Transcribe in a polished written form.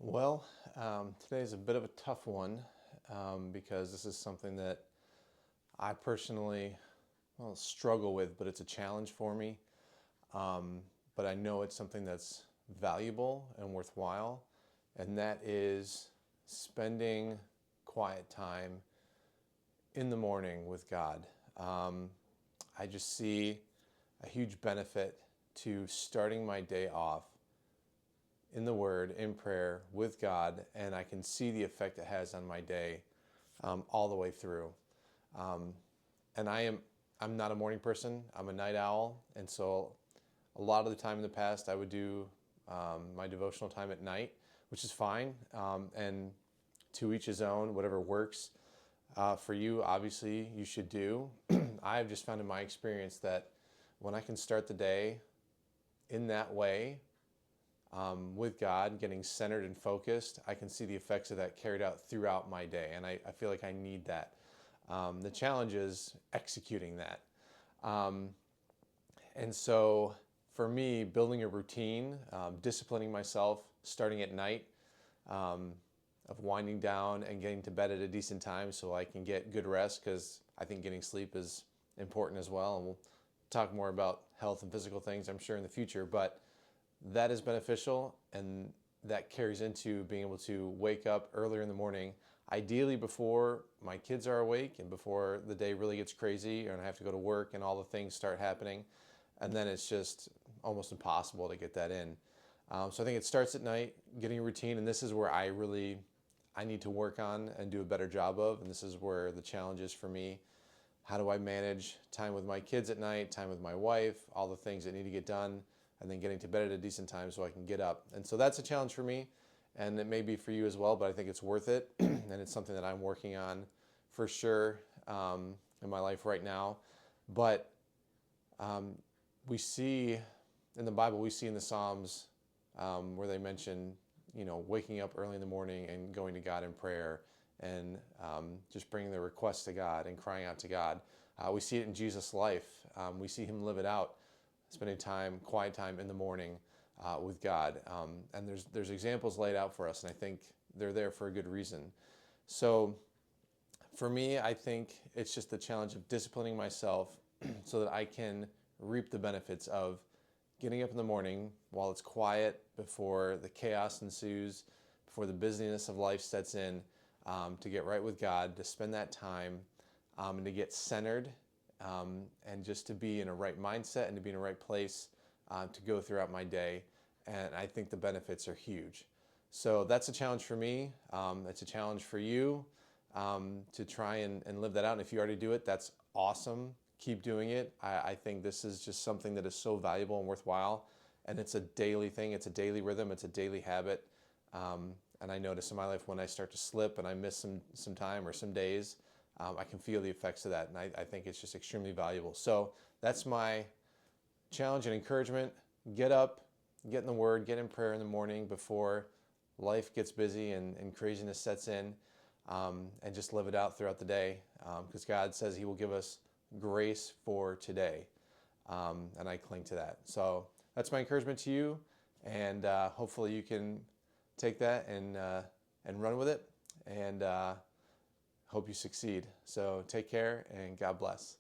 Well, today's a bit of a tough one because this is something that I personally, struggle with, but it's a challenge for me. But I know it's something that's valuable and worthwhile, and that is spending quiet time in the morning with God. Um, I just see a huge benefit to starting my day off in the Word, in prayer, with God, and I can see the effect it has on my day all the way through. Um, and I'm not a morning person. I'm a night owl, and so a lot of the time in the past, I would do my devotional time at night, which is fine. And to each his own, whatever works for you, obviously you should do. I've just found in my experience that when I can start the day in that way, with God, getting centered and focused, I can see the effects of that carried out throughout my day. And I feel like I need that. The challenge is executing that. Um, and so for me, building a routine, disciplining myself, starting at night, um, of winding down and getting to bed at a decent time so I can get good rest, because I think getting sleep is important as well. And we'll talk more about health and physical things, I'm sure, in the future. But that is beneficial, and that carries into being able to wake up earlier in the morning, ideally before my kids are awake and before the day really gets crazy and I have to go to work and all the things start happening. And then it's just almost impossible to get that in. So I think it starts at night, getting a routine, and this is where I need to work on and do a better job of, and this is where the challenge is for me. How do I manage time with my kids at night, time with my wife, all the things that need to get done, and then getting to bed at a decent time so I can get up. And so that's a challenge for me, and it may be for you as well, but I think it's worth it, and it's something that I'm working on for sure in my life right now. But um, we see in the Bible, we see in the Psalms where they mention, waking up early in the morning and going to God in prayer, and just bringing their requests to God and crying out to God. We see it in Jesus' life. We see him live it out, spending time, quiet time in the morning with God. And there's examples laid out for us, and I think they're there for a good reason. So for me, I think it's just the challenge of disciplining myself so that I can reap the benefits of getting up in the morning while it's quiet, before the chaos ensues, before the busyness of life sets in, to get right with God, to spend that time, and to get centered, and just to be in a right mindset and to be in a right place to go throughout my day. And I think the benefits are huge. So that's a challenge for me. It's a challenge for you to try and live that out. And if you already do it, that's awesome. Keep doing it. I think this is just something that is so valuable and worthwhile. And it's a daily thing. It's a daily rhythm. It's a daily habit. And I notice in my life when I start to slip and I miss some time or some days, I can feel the effects of that. And I think it's just extremely valuable. So that's my challenge and encouragement. Get up, get in the Word, get in prayer in the morning before life gets busy and craziness sets in, and just live it out throughout the day, because God says he will give us grace for today, and I cling to that. So that's my encouragement to you, and hopefully you can take that and run with it, and hope you succeed. So take care, and God bless.